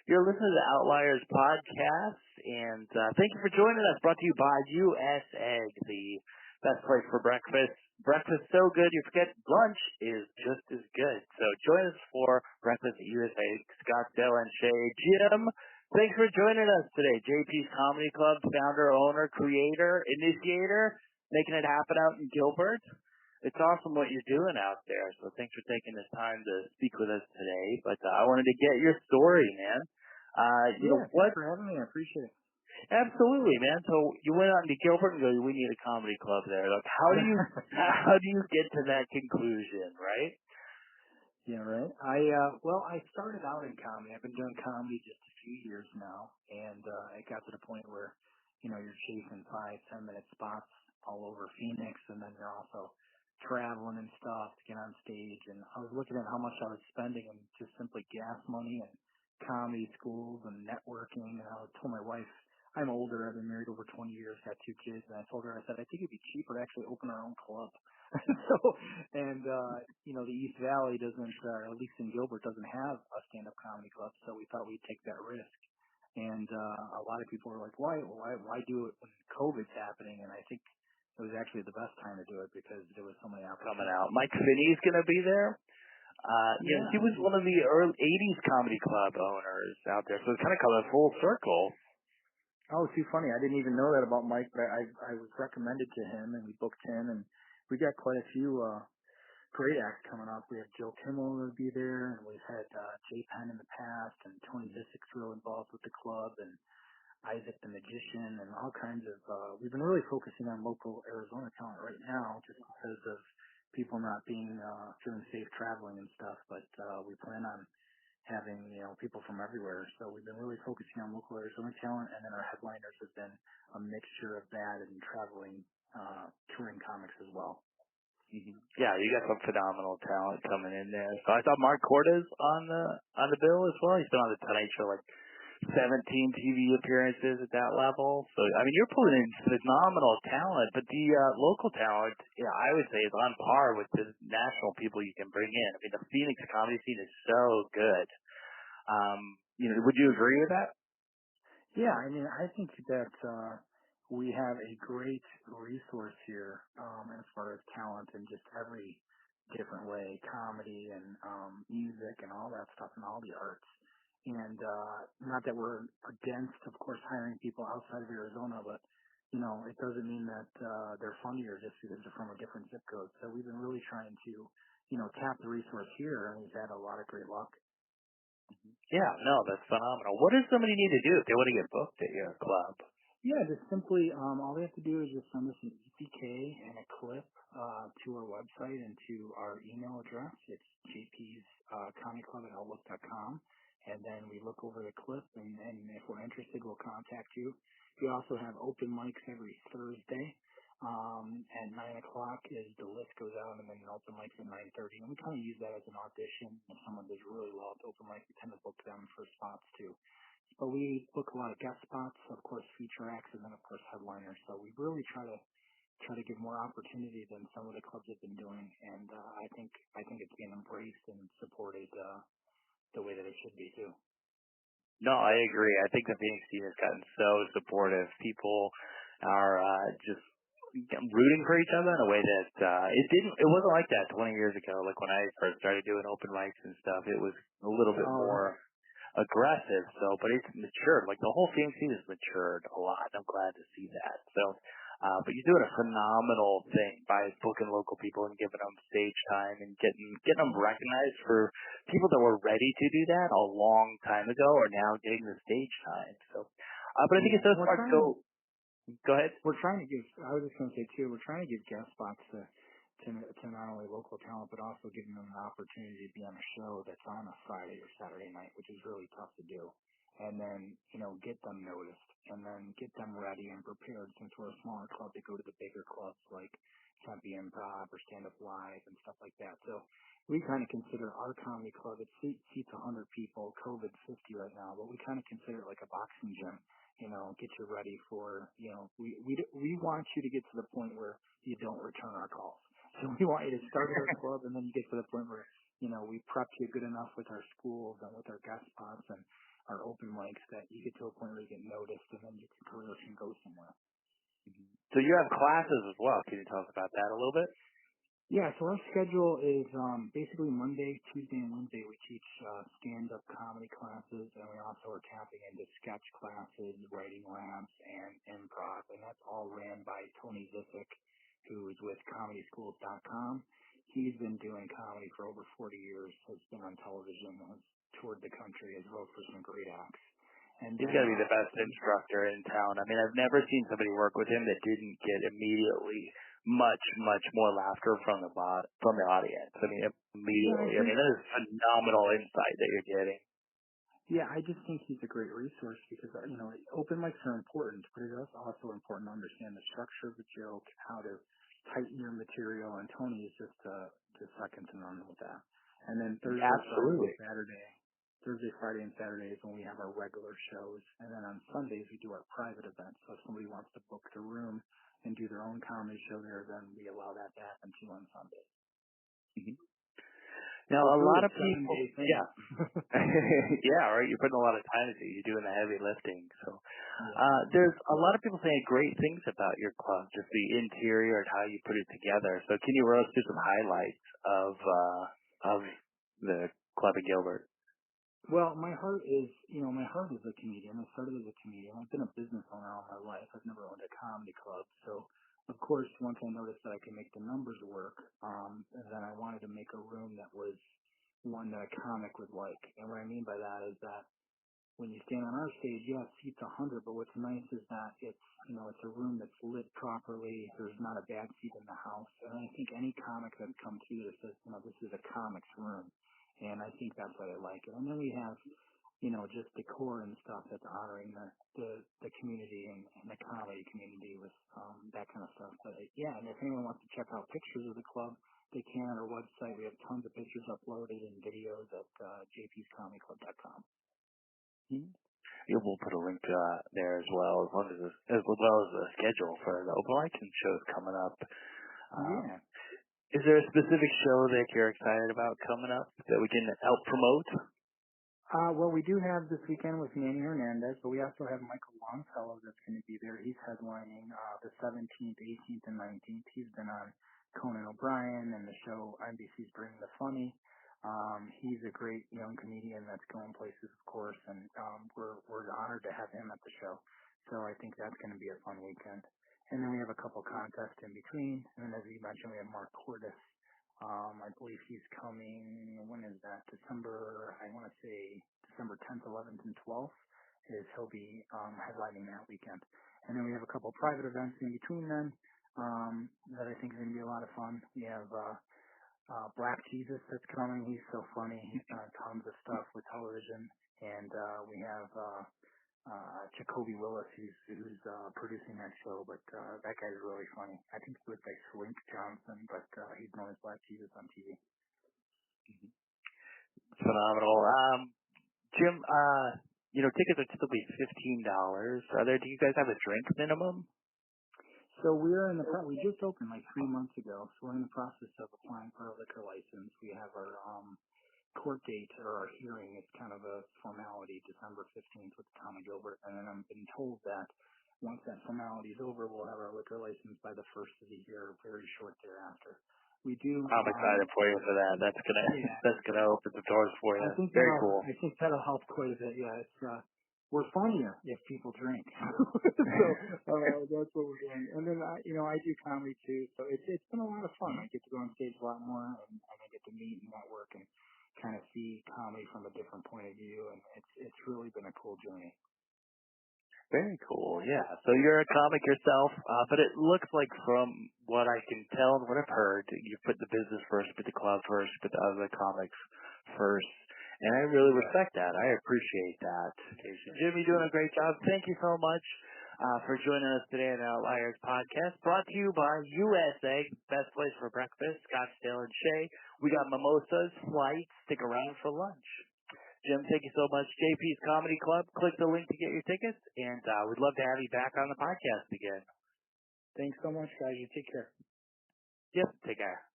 You're listening to the Outliars podcast, and thank you for joining us. Brought to you by US Egg, the best place for breakfast. Breakfast so good, you forget lunch is just as good. So join us for breakfast at US Egg. Scottsdale and Shay. Jim, thanks for joining us today. JP's Comedy Club, founder, owner, creator, initiator, making it happen out in Gilbert. It's awesome what you're doing out there, so thanks for taking this time to speak with us today. But I wanted to get your story, man. Thanks for having me. I appreciate it. Absolutely, man. So you went out into Gilbert and go, we need a comedy club there. Like, how do you get to that conclusion, right? Yeah, right. I started out in comedy. I've been doing comedy just a few years now, and it got to the point where, you're chasing 5-10 minute spots all over Phoenix, and then you're also traveling and stuff to get on stage. And I was looking at how much I was spending on just simply gas money and comedy schools and networking. And I told my wife, I'm older. I've been married over 20 years, got 2 kids. And I told her, I said, I think it'd be cheaper to actually open our own club. The East Valley doesn't, at least in Gilbert, doesn't have a stand-up comedy club. So we thought we'd take that risk. And a lot of people were like, why do it when COVID's happening? And I think it was actually the best time to do it because there was so many opportunities. Coming out. Mike Finney's going to be there. He was one of the early 80s comedy club owners out there. So it's kind of coming full circle. Oh, too funny. I didn't even know that about Mike, but I was recommended to him, and we booked him, and we got quite a few great acts coming up. We have Jill Kimmel will be there, and we've had Jay Penn in the past, and Tony Visick's real involved with the club, and Isaac the Magician, and all kinds of, we've been really focusing on local Arizona talent right now just because of people not being, feeling safe traveling and stuff, but we plan on having, people from everywhere. So we've been really focusing on local Arizona talent, and then our headliners have been a mixture of that and traveling, touring comics as well. Mm-hmm. Yeah, you got some phenomenal talent coming in there. So I thought Mark Cordes on the bill as well. He's been on the Tonight Show 17 TV appearances at that level. So, I mean, you're pulling in phenomenal talent, but the local talent, I would say is on par with the national people you can bring in. I mean, the Phoenix comedy scene is so good. Would you agree with that? Yeah, I mean, I think that we have a great resource here as far as talent in just every different way, comedy and music and all that stuff and all the arts. And not that we're against, of course, hiring people outside of Arizona, but, it doesn't mean that they're funnier just because they're from a different zip code. So we've been really trying to, tap the resource here, and we've had a lot of great luck. Yeah, no, that's phenomenal. What does somebody need to do if they want to get booked at your club? Yeah, just simply, all they have to do is just send us an EPK and a clip to our website and to our email address. It's jpscomedyclub@outlook.com. And then we look over the clip, and if we're interested, we'll contact you. We also have open mics every Thursday at 9 o'clock as the list goes out, and then an open mics at 9:30. And we kind of use that as an audition. If someone does really well at the open mic, we tend to book them for spots too. But we book a lot of guest spots, of course, feature acts, and then, of course, headliners. So we really try to give more opportunity than some of the clubs have been doing. And I think it's being embraced and supported the way that it should be too. No, I agree. I think the Phoenix scene has gotten so supportive. People are just rooting for each other in a way that it wasn't like that 20 years ago. Like when I first started doing open mics and stuff, it was a little bit more aggressive. But it's matured. Like the whole Phoenix scene has matured a lot. I'm glad to see that. So. But you're doing a phenomenal thing by booking local people and giving them stage time and getting them recognized for people that were ready to do that a long time ago are now getting the stage time. So, but I think it's so smart. So, go ahead. We're trying to give. I was just going to say too. We're trying to give guest spots to not only local talent but also giving them an opportunity to be on a show that's on a Friday or Saturday night, which is really tough to do. And then, get them noticed and then get them ready and prepared since we're a smaller club to go to the bigger clubs like Tempe Improv or Stand Up Live and stuff like that. So we kind of consider our comedy club, it seats 100 people, COVID 50 right now, but we kind of consider it like a boxing gym, get you ready for, we want you to get to the point where you don't return our calls. So we want you to start at our club and then you get to the point where, we prep you good enough with our schools and with our guest spots and our open mics that you get to a point where you get noticed and then your career can go somewhere. So you have classes as well. Can you tell us about that a little bit? Yeah, so our schedule is basically Monday, Tuesday, and Wednesday we teach stand-up comedy classes, and we also are tapping into sketch classes, writing labs, and improv, and that's all ran by Tony Zisick, who is with ComedySchools.com. He's been doing comedy for over 40 years, has been on television, has toured the country, has wrote for some great acts. And He's then, got to be the best instructor in town. I mean, I've never seen somebody work with him that didn't get immediately much more laughter from the audience. I mean, immediately. I mean, that is phenomenal insight that you're getting. Yeah, I just think he's a great resource because, open mics are important, but it is also important to understand the structure of the joke, how to tighten your material, and Tony is just second to none with that. And then Thursday, Friday, and Saturday is when we have our regular shows, and then on Sundays we do our private events. So if somebody wants to book the room and do their own comedy show there, then we allow that to happen too on Sundays. Mm-hmm. Now, a lot of people, yeah, right. You're putting a lot of time into it. You're doing the heavy lifting. So, there's a lot of people saying great things about your club, just the interior and how you put it together. So, can you run us through some highlights of the club in Gilbert? Well, my heart is a comedian. I started as a comedian. I've been a business owner all my life. I've never owned a comedy club. So, of course, once I noticed that I could make the numbers work, then I wanted to make a room that was one that a comic would like. And what I mean by that is that when you stand on our stage, it seats 100, but what's nice is that it's a room that's lit properly. There's not a bad seat in the house. And I think any comic that comes through that says, this is a comic's room. And I think that's why I like it. And then we have, just decor and stuff that's honoring the community and the comedy community with that kind of stuff. But and if anyone wants to check out pictures of the club, they can on our website. We have tons of pictures uploaded and videos at jpscomedyclub.com. Mm-hmm. Yeah, we'll put a link to there as well as the schedule for the open mic and shows coming up. Is there a specific show that you're excited about coming up that we can help promote? Well, we do have this weekend with Manny Hernandez, but we also have Michael Longfellow that's going to be there. He's headlining the 17th, 18th, and 19th. He's been on Conan O'Brien and the show NBC's Bring the Funny. He's a great young comedian that's going places, of course, and we're honored to have him at the show. So I think that's going to be a fun weekend. And then we have a couple contests in between. And then, as you mentioned, we have Mark Cordes. I believe he's coming, when is that? December 10th, 11th, and 12th he'll be headlining that weekend. And then we have a couple private events in between then that I think are going to be a lot of fun. We have Black Jesus that's coming. He's so funny. He's done tons of stuff with television. And we have Jacoby Willis, who's producing that show, but that guy's really funny. I think he looks like Slink Johnson, but he's known as Black Jesus on TV. Mm-hmm. Phenomenal. Jim, tickets are typically $15. Do you guys have a drink minimum? So we just opened like 3 months ago, so we're in the process of applying for our liquor license. We have our court date or our hearing. It's kind of a formality, December 15th with the town of Gilbert, and then I've been told that once that formality is over, we'll have our liquor license by the first of the year, very short thereafter. We do. I'm excited for you for that. That's gonna open the doors for you. Very cool. I think that'll help quite a bit. Yeah, it's we're funnier if people drink. So that's what we're doing. And then I do comedy too, so it's been a lot of fun. I get to go on stage a lot more, and I get to meet and network and kind of see comedy from a different point of view, and it's really been a cool journey. Very cool, yeah. So you're a comic yourself, but it looks like from what I can tell and what I've heard, you put the business first, put the club first, put the other comics first, and I really respect that. I appreciate that. Jim, you're doing a great job. Thank you so much for joining us today on the Outliars podcast, brought to you by USA, best place for breakfast, Scottsdale and Shea. We got mimosas, flights, stick around for lunch. Jim, thank you so much. JP's Comedy Club. Click the link to get your tickets, and we'd love to have you back on the podcast again. Thanks so much, guys. You take care. Yep, take care.